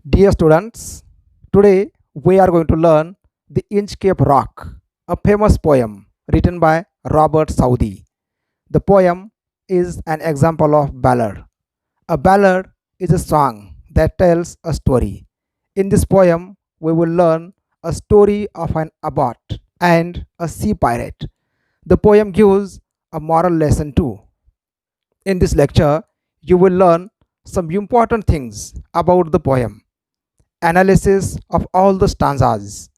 Dear students, today we are going to learn the Inchcape Rock, a famous poem written by Robert Southey. The poem is an example of ballad. A ballad is a song that tells a story. In this poem, we will learn a story of an abbot and a sea pirate. The poem gives a moral lesson too. In this lecture, you will learn some important things about the poem, analysis of all the stanzas,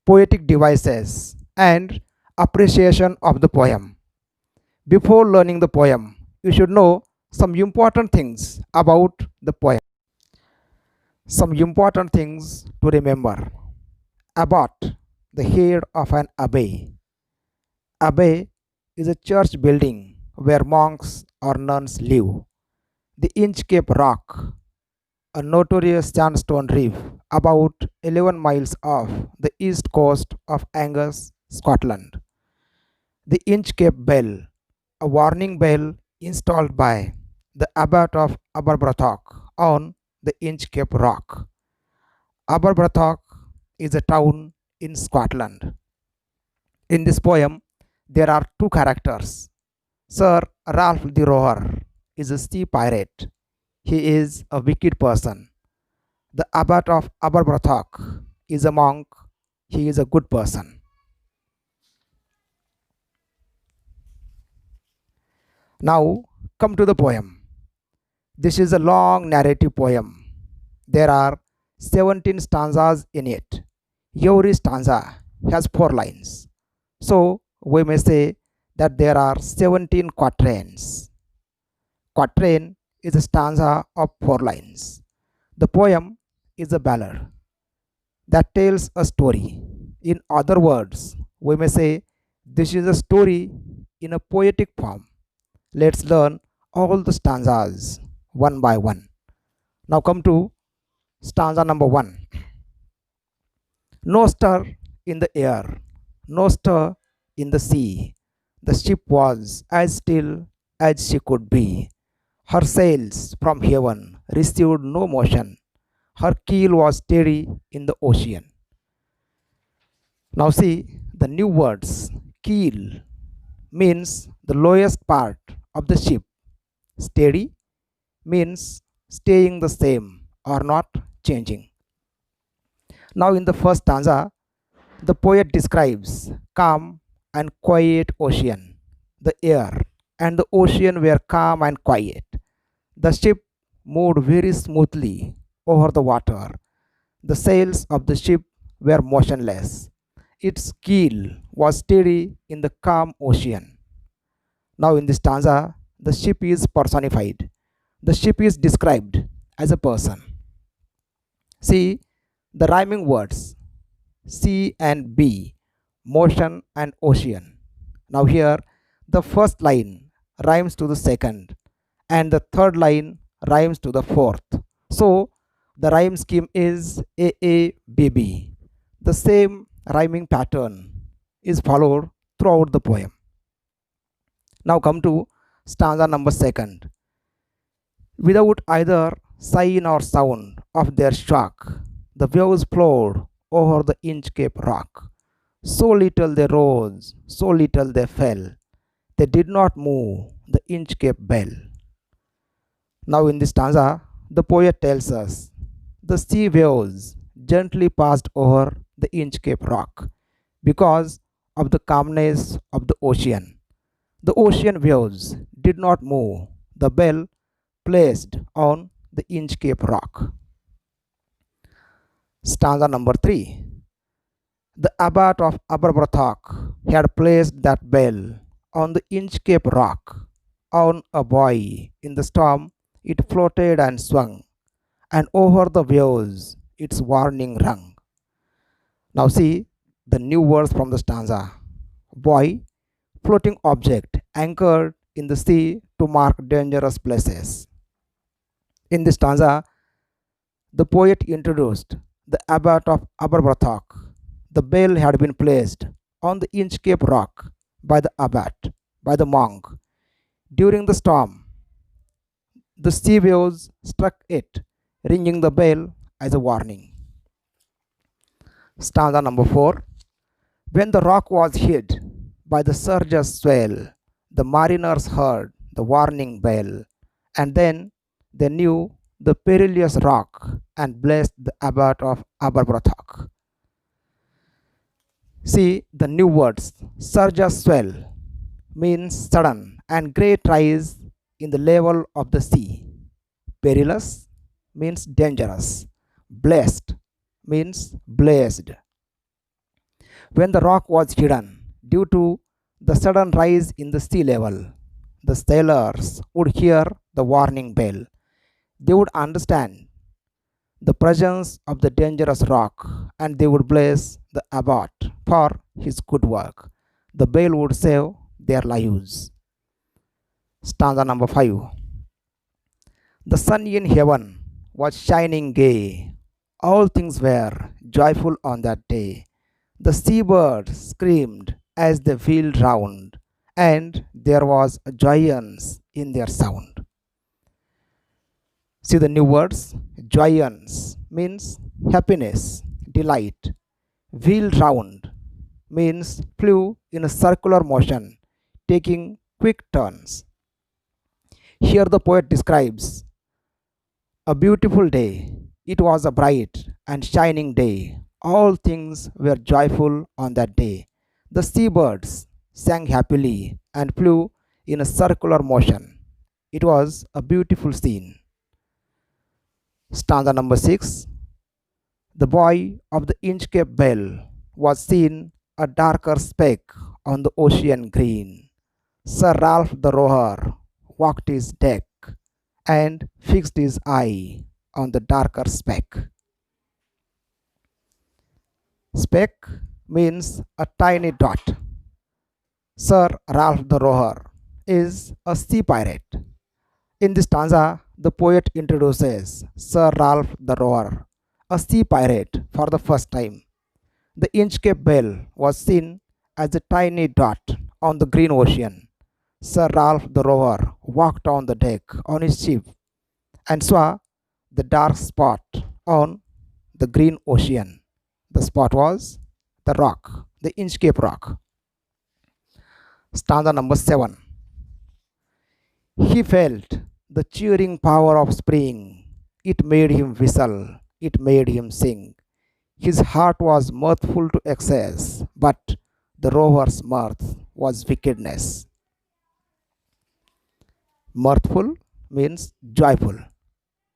poetic devices, and appreciation of the poem. Before learning the poem, you should know some important things about the poem. Some important things to remember. Abbot, the head of an abbey. Abbey is a church building where monks or nuns live. The Inchcape Rock, a notorious sandstone reef about 11 miles off the east coast of Angus, Scotland. The Inchcape Bell, a warning bell installed by the Abbot of Aberbrothock on the Inchcape Rock. Aberbrothock is a town in Scotland. In this poem, there are two characters. Sir Ralph the Rower is a sea pirate. He is a wicked person. The Abbot of Aberbrothock is a monk. He is a good person. Now, come to the poem. This is a long narrative poem. There are 17 stanzas in it. Every stanza has 4 lines. So, we may say that there are 17 quatrains. Quatrain is a stanza of 4 lines. The poem is a ballad that tells a story. In other words, we may say this is a story in a poetic form. Let's learn all the stanzas one by one. Now come to stanza number 1. No stir in the air, no stir in the sea. The ship was as still as she could be. Her sails from heaven received no motion. Her keel was steady in the ocean. Now see the new words. Keel means the lowest part of the ship. Steady means staying the same or not changing. Now in the first stanza, the poet describes calm and quiet ocean. The air and the ocean were calm and quiet. The ship moved very smoothly over the water. The sails of the ship were motionless. Its keel was steady in the calm ocean. Now, in this stanza, the ship is personified. The ship is described as a person. See the rhyming words sea and be, motion and ocean. Now, here the first line rhymes to the second, and the third line rhymes to the fourth. So, the rhyme scheme is AABB. The same rhyming pattern is followed throughout the poem. Now come to stanza number 2. Without either sign or sound of their shock, the waves flowed over the Inchcape Rock. So little they rose, so little they fell. They did not move the Inchcape Bell. Now in this stanza, the poet tells us the sea waves gently passed over the Inchcape Rock because of the calmness of the ocean. The ocean waves did not move the bell placed on the Inchcape Rock. Stanza number 3. The Abbot of Aberbrothock had placed that bell on the Inchcape Rock. On a buoy in the storm, it floated and swung, and over the waves its warning rung. Now see the new words from the stanza. Buoy, floating object anchored in the sea to mark dangerous places. In this stanza, the poet introduced the Abbot of Aberbrothock. The bell had been placed on the Inchcape Rock by the abbot, by the monk. During the storm, the sea waves struck it, ringing the bell as a warning. Stanza number 4. When the rock was hid by the surge's swell, the mariners heard the warning bell, and then they knew the perilous rock and blessed the abbot of Aberbrothok. See the new words. Surge's swell means sudden and great rise in the level of the sea. Perilous means dangerous. Blessed means blessed. When the rock was hidden due to the sudden rise in the sea level, the sailors would hear the warning bell. They would understand the presence of the dangerous rock and they would bless the abbot for his good work. The bell would save their lives. Stanza number 5. The sun in heaven was shining gay. All things were joyful on that day. The seabirds screamed as they wheeled round, and there was a joyance in their sound. See the new words. Joyance means happiness, delight. Wheeled round means flew in a circular motion, taking quick turns. Here the poet describes a beautiful day. It was a bright and shining day. All things were joyful on that day. The seabirds sang happily and flew in a circular motion. It was a beautiful scene. Stanza number 6. The boy of the Inchcape bell was seen a darker speck on the ocean green. Sir Ralph the rower walked his deck and fixed his eye on the darker speck. Speck means a tiny dot. Sir Ralph the rower is a sea pirate. In this stanza, the poet introduces Sir Ralph the rower, a sea pirate, for the first time. The Inchcape bell was seen as a tiny dot on the green ocean. Sir Ralph the rower walked on the deck on his ship and saw the dark spot on the green ocean. The spot was the rock, the Inchcape Rock. Stanza number 7. He felt the cheering power of spring. It made him whistle, it made him sing. His heart was mirthful to excess, but the rover's mirth was wickedness. Mirthful means joyful.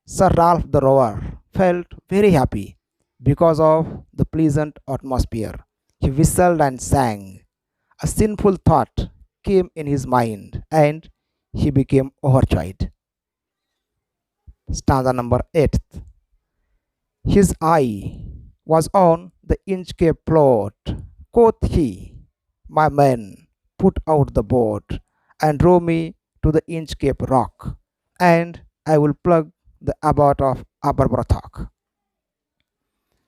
Sir Ralph the rower felt very happy because of the pleasant atmosphere. He whistled and sang. A sinful thought came in his mind and he became overjoyed. Stanza number 8. His eye was on the Inchcape plot. Quoth he, my men, put out the boat and row me to the Inchcape Rock, and I will plug the abbot of Aberbrothok.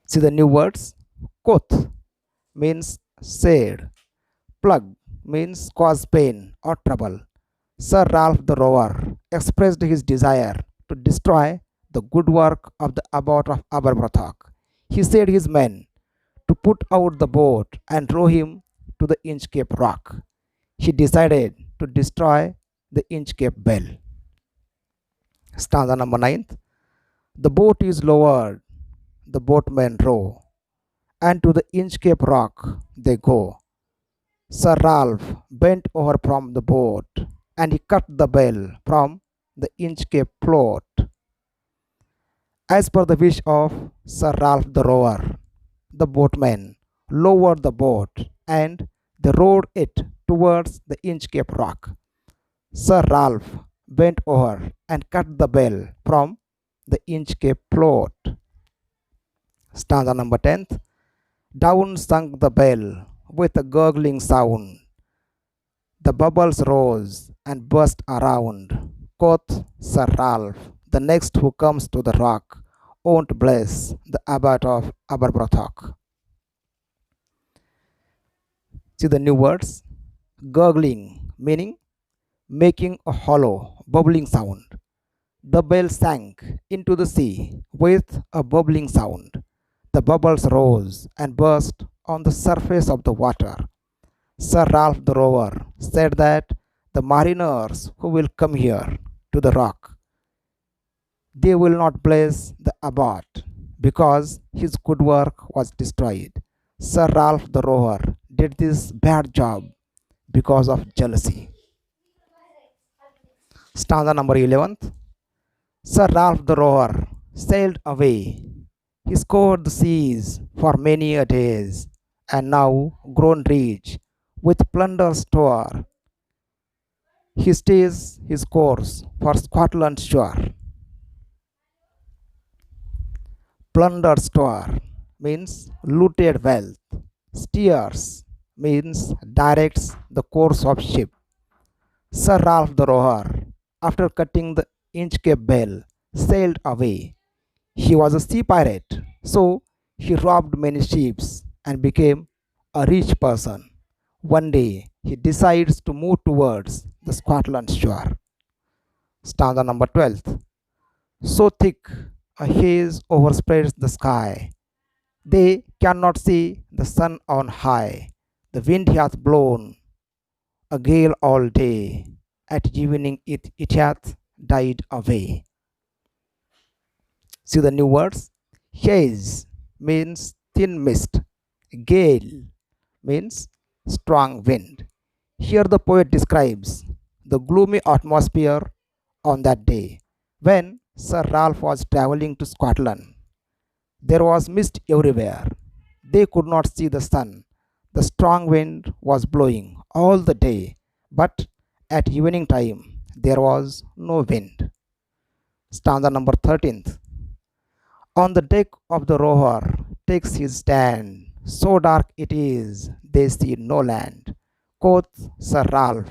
See the new words. Quoth means said. Plug means cause pain or trouble. Sir Ralph the rower expressed his desire to destroy the good work of the abbot of Aberbrothok. He said his men to put out the boat and row him to the Inchcape Rock. He decided to destroy the Inchcape bell. Stanza number 9. The boat is lowered, the boatmen row, and to the Inchcape Rock they go. Sir Ralph bent over from the boat, and he cut the bell from the Inchcape float. As per the wish of Sir Ralph the rower, the boatmen lowered the boat and they rowed it towards the Inchcape Rock. Sir Ralph bent over and cut the bell from the Inchcape float. Stanza number 10. Down sunk the bell with a gurgling sound. The bubbles rose and burst around. Quoth Sir Ralph, the next who comes to the rock won't bless the abbot of Aberbrothok. See the new words. Gurgling meaning making a hollow, bubbling sound. The bell sank into the sea with a bubbling sound. The bubbles rose and burst on the surface of the water. Sir Ralph the rover said that the mariners who will come here to the rock, they will not bless the abbot because his good work was destroyed. Sir Ralph the rover did this bad job because of jealousy. Stanza number 11. Sir Ralph the rover sailed away. He scoured the seas for many a days, and now grown rich with plunder store, he stays his course for Scotland's shore. Plunder store means looted wealth. Steers means directs the course of ship. Sir Ralph the rover, after cutting the Inchcape bell, sailed away. He was a sea pirate, so he robbed many ships and became a rich person. One day, he decides to move towards the Scotland shore. Stanza number 12. So thick a haze overspreads the sky, they cannot see the sun on high. The wind hath blown a gale all day, at evening it hath died away. See the new words? Haze means thin mist. Gale means strong wind. Here the poet describes the gloomy atmosphere on that day when Sir Ralph was traveling to Scotland. There was mist everywhere. They could not see the sun. The strong wind was blowing all the day, but at evening time there was no wind. Stanza number 13th. On the deck of the rover takes his stand. So dark it is, they see no land. Quoth Sir Ralph,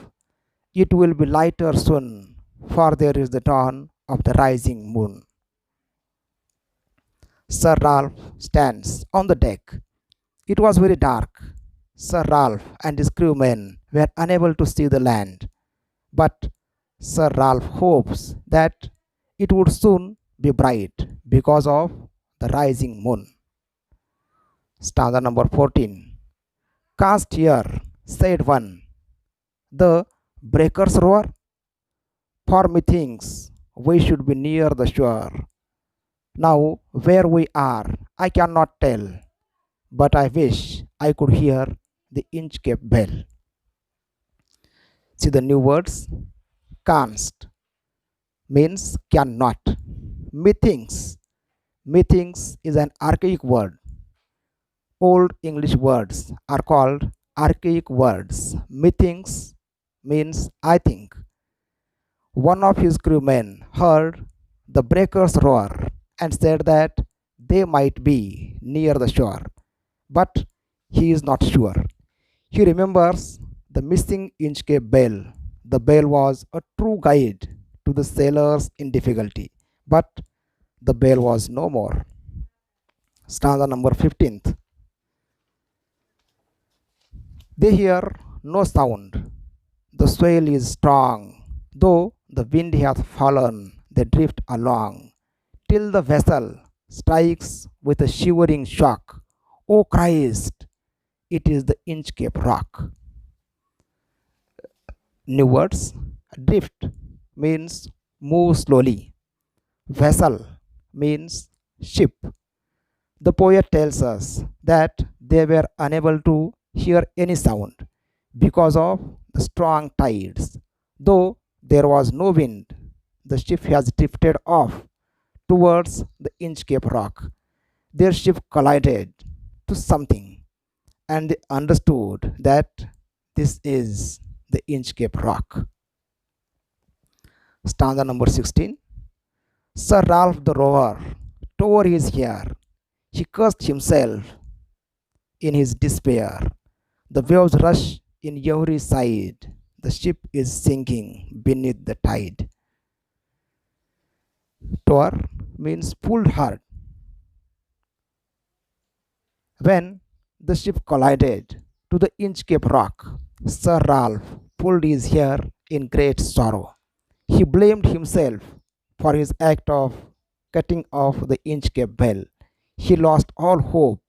it will be lighter soon, for there is the dawn of the rising moon. Sir Ralph stands on the deck. It was very dark. Sir Ralph and his crewmen were unable to see the land, but Sir Ralph hopes that it would soon be bright because of the rising moon. Stanza number 14. Cast here, said one, the breakers roar, for methinks we should be near the shore. Now, where we are, I cannot tell, but I wish I could hear the Inchcape bell. See the new words? Canst means cannot. Methinks. Methinks is an archaic word. Old English words are called archaic words. Methinks means I think. One of his crewmen heard the breakers roar and said that they might be near the shore, but he is not sure. He remembers the missing Inchcape bell. The bell was a true guide to the sailors in difficulty, but the bell was no more. Stanza number 15th. They hear no sound. The swell is strong, though the wind hath fallen, they drift along, till the vessel strikes with a shivering shock. O Christ, it is the Inchcape Rock. New words. Drift means move slowly. Vessel means ship. The poet tells us that they were unable to hear any sound because of the strong tides. Though there was no wind, the ship has drifted off towards the Inchcape Rock. Their ship collided to something, and they understood that this is the Inchcape Rock. Stanza number 16. Sir Ralph the rover tore his hair. He cursed himself in his despair. The waves rush in every side. The ship is sinking beneath the tide. Tore means pulled hard. When the ship collided to the Inchcape Rock, Sir Ralph pulled his hair in great sorrow. He blamed himself for his act of cutting off the Inchcape bell. He lost all hope.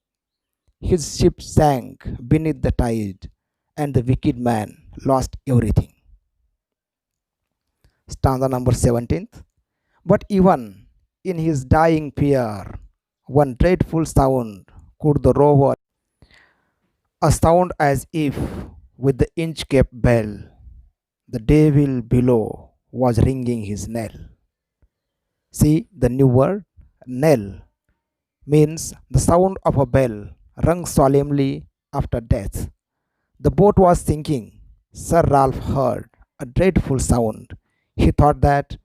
His ship sank beneath the tide, and the wicked man lost everything. Stanza number 17th. But even in his dying fear, one dreadful sound could the rover, a sound as if with the Inchcape bell, the devil below was ringing his knell. See the new word, knell, means the sound of a bell rung solemnly after death. The boat was sinking. Sir Ralph heard a dreadful sound. He thought that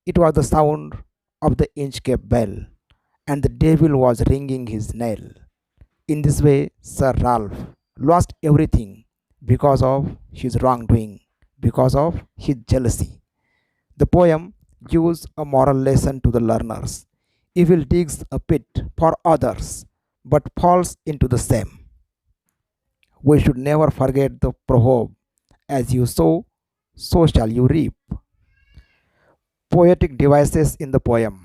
it was the sound of the Inchcape bell, and the devil was ringing his knell. In this way, Sir Ralph lost everything because of his wrongdoing, because of his jealousy. The poem gives a moral lesson to the learners. Evil digs a pit for others, but falls into the same. We should never forget the proverb, as you sow, so shall you reap. Poetic devices in the poem.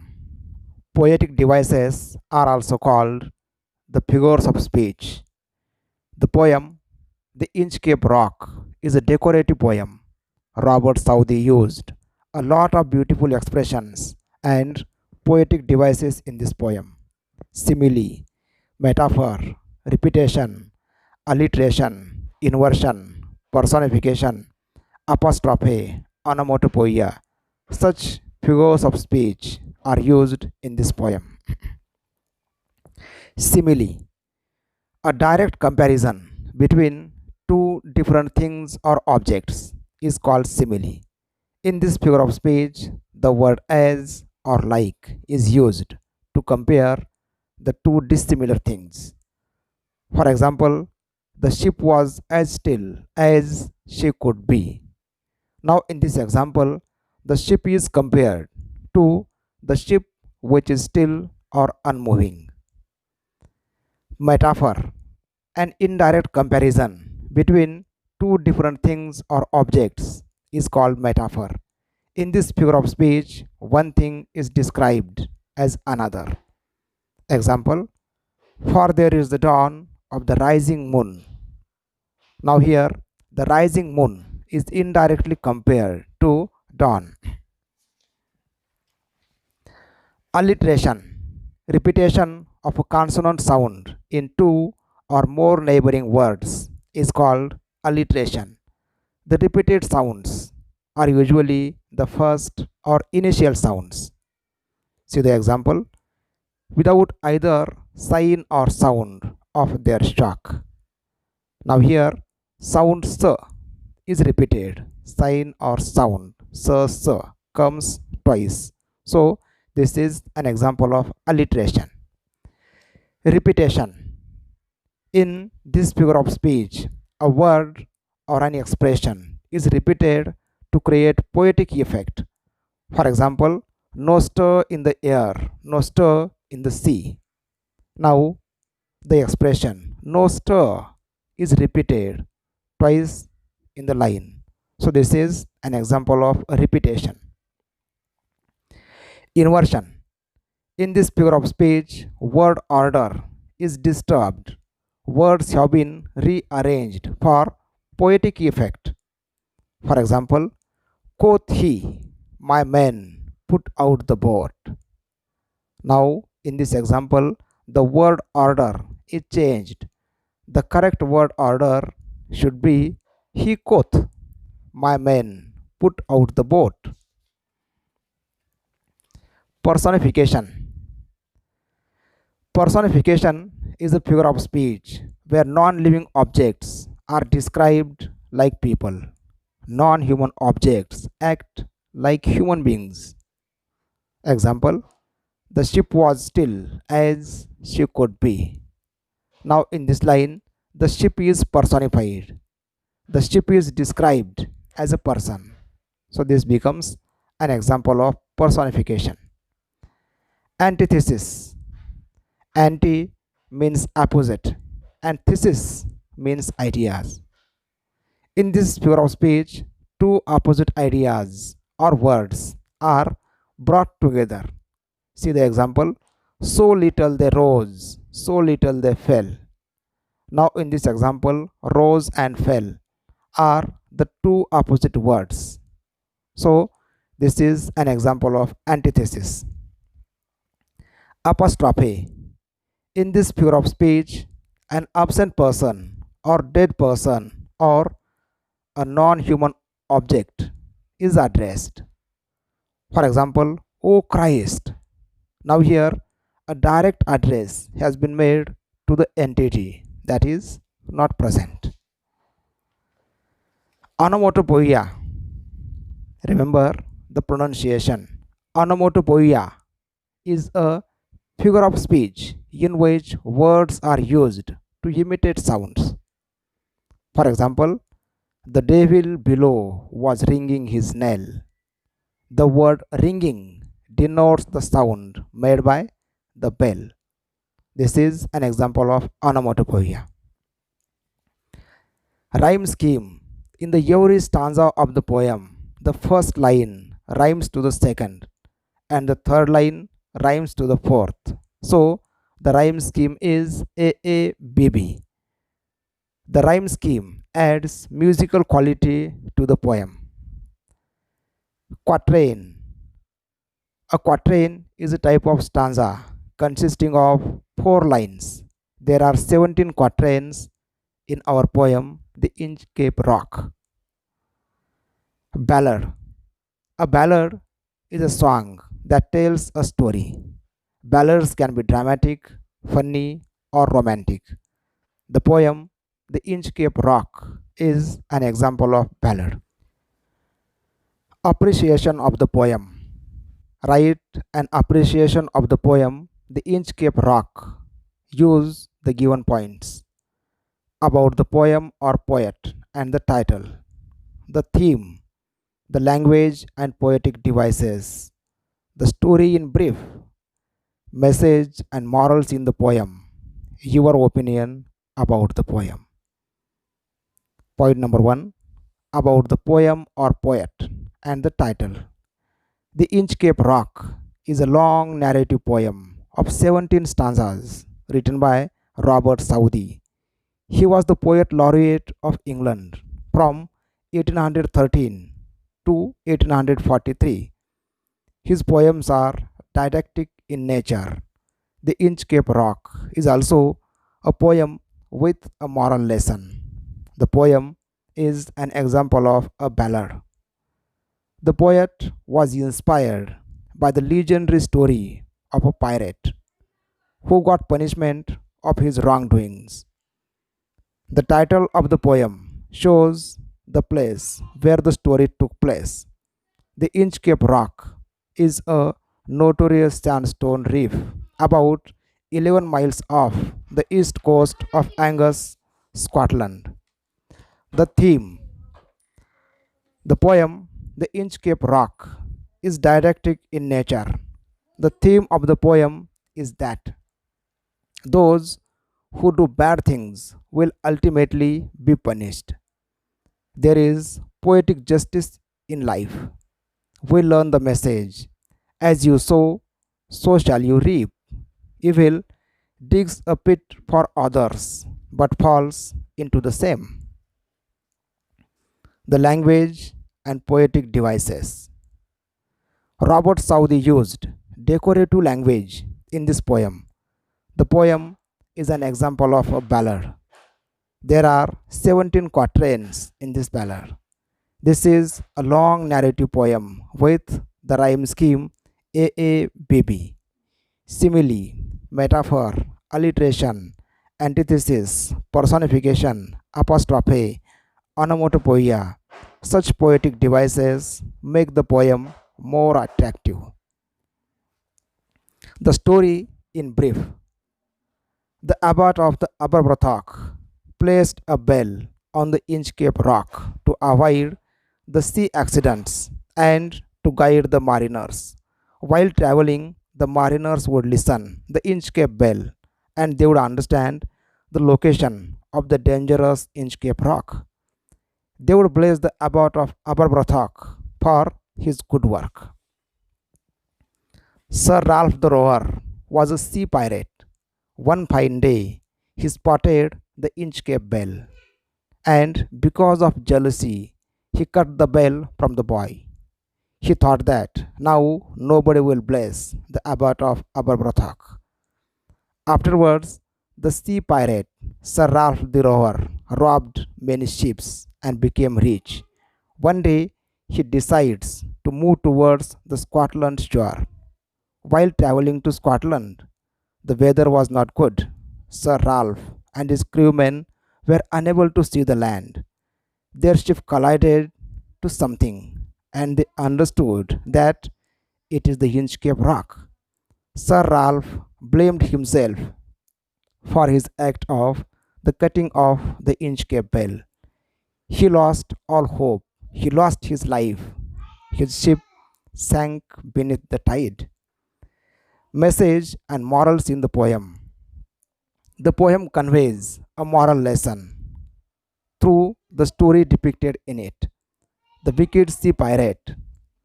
Poetic devices are also called the figures of speech. The poem, The Inchcape Rock, is a decorative poem. Robert Southey used a lot of beautiful expressions and poetic devices in this poem. Simile, metaphor, repetition, alliteration, inversion, personification, apostrophe, onomatopoeia. Such figures of speech are used in this poem. Simile, a direct comparison between two different things or objects, is called simile. In this figure of speech, the word as or like is used to compare the two dissimilar things. For example, the ship was as still as she could be. Now, in this example, the ship is compared to the ship which is still or unmoving. Metaphor, an indirect comparison between two different things or objects, is called metaphor. In this figure of speech, one thing is described as another. Example, for there is the dawn of the rising moon. Now, here, the rising moon is indirectly compared to dawn. Alliteration, repetition of a consonant sound in two or more neighboring words, is called alliteration. The repeated sounds are usually the first or initial sounds. See the example, without either sign or sound of their shock. Now here, sound s is repeated, sign or sound s comes twice. So this is an example of alliteration. Repetition. In this figure of speech, a word or an expression is repeated to create poetic effect. For example, no stir in the air, no stir in the sea. Now, the expression no stir is repeated twice in the line. So, this is an example of a repetition. Inversion. In this figure of speech, word order is disturbed. Words have been rearranged for poetic effect. For example, quoth he, my men put out the boat. Now, in this example, the word order is changed. The correct word order should be he quoth, my men put out the boat. Personification. Personification is a figure of speech where non living objects are described like people. Non human objects act like human beings. Example, the ship was still as she could be. Now, in this line, the ship is personified. The ship is described as a person. So, this becomes an example of personification. Antithesis. Anti means opposite, and thesis means ideas. In this figure of speech, two opposite ideas or words are brought together. See the example. So little they rose, so little they fell. Now, in this example, rose and fell are the two opposite words. So, this is an example of antithesis. Apostrophe. In this figure of speech, an absent person or dead person or a non human object is addressed. For example, O Christ. Now, here a direct address has been made to the entity that is not present. Onomatopoeia. Remember the pronunciation. Onomatopoeia is a figure of speech in which words are used to imitate sounds. For example, the devil below was ringing his knell. The word ringing denotes the sound made by the bell. This is an example of onomatopoeia. Rhyme scheme. In the every stanza of the poem, the first line rhymes to the second and the third line rhymes to the fourth. So, the rhyme scheme is AABB. The rhyme scheme adds musical quality to the poem. Quatrain. A quatrain is a type of stanza consisting of 4 lines. There are 17 quatrains in our poem, The Inchcape Rock. Ballad. A ballad is a song that tells a story. Ballads can be dramatic, funny, or romantic. The poem, The Inchcape Rock, is an example of ballad. Appreciation of the poem. Write an appreciation of the poem, The Inchcape Rock. Use the given points about the poem or poet and the title, the theme, the language and poetic devices, the story in brief, message and morals in the poem, your opinion about the poem. Point number 1, about the poem or poet and the title. The Inchcape Rock is a long narrative poem of 17 stanzas written by Robert Southey. He was the poet laureate of England from 1813 to 1843. His poems are didactic in nature. The Inchcape Rock is also a poem with a moral lesson. The poem is an example of a ballad. The poet was inspired by the legendary story of a pirate who got punishment of his wrongdoings. The title of the poem shows the place where the story took place. The Inchcape Rock is a notorious sandstone reef about 11 miles off the east coast of Angus, Scotland. The theme. The poem, The Inchcape Rock, is didactic in nature. The theme of the poem is that those who do bad things will ultimately be punished. There is poetic justice in life. We learn the message: as you sow, so shall you reap. Evil digs a pit for others, but falls into the same. The language and poetic devices. Robert Southey used decorative language in this poem. The poem is an example of a ballad. There are 17 quatrains in this ballad. This is a long narrative poem with the rhyme scheme AABB. Simile, metaphor, alliteration, antithesis, personification, apostrophe, onomatopoeia. Such poetic devices make the poem more attractive. The story in brief. The abbot of the Aberbrothock placed a bell on the Inchcape Rock to avoid the sea accidents and to guide the mariners. While traveling, the mariners would listen the Inchcape bell and they would understand the location of the dangerous Inchcape Rock. They would bless the abbot of Aberbrothock for his good work. Sir Ralph the Rover was a sea pirate. One fine day, he spotted the Inchcape bell, and because of jealousy, he cut the bell from the boy. He thought that now nobody will bless the abbot of Aberbrothock. Afterwards, the sea pirate, Sir Ralph the Rover, robbed many ships and became rich. One day, he decides to move towards the Scotland shore. While traveling to Scotland, the weather was not good. Sir Ralph and his crewmen were unable to see the land. Their ship collided to something, and they understood that it is the Inchcape Rock. Sir Ralph blamed himself for his act of the cutting of the Inchcape bell. He lost all hope. He lost his life. His ship sank beneath the tide. Message and morals in the poem. The poem conveys a moral lesson through the story depicted in it. The wicked sea pirate,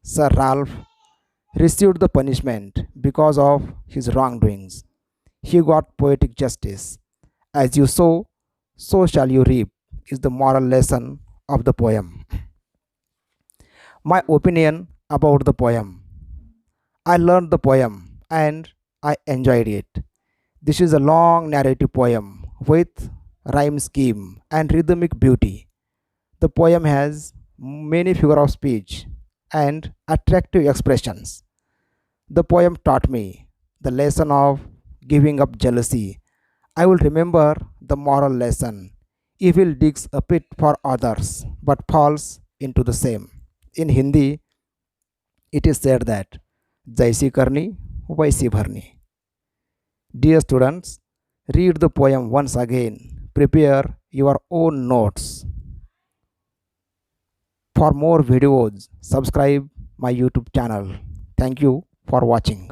Sir Ralph, received the punishment because of his wrongdoings. He got poetic justice. As you sow, so shall you reap, is the moral lesson of the poem. My opinion about the poem. I learned the poem and I enjoyed it. This is a long narrative poem with rhyme scheme and rhythmic beauty. The poem has many figure of speech and attractive expressions. The poem taught me the lesson of giving up jealousy. I will remember the moral lesson. Evil digs a pit for others but falls into the same. In Hindi, it is said that Jaisi karni, vaisi bharni. Dear students, read the poem once again. Prepare your own notes. For more videos, subscribe my YouTube channel. Thank you for watching.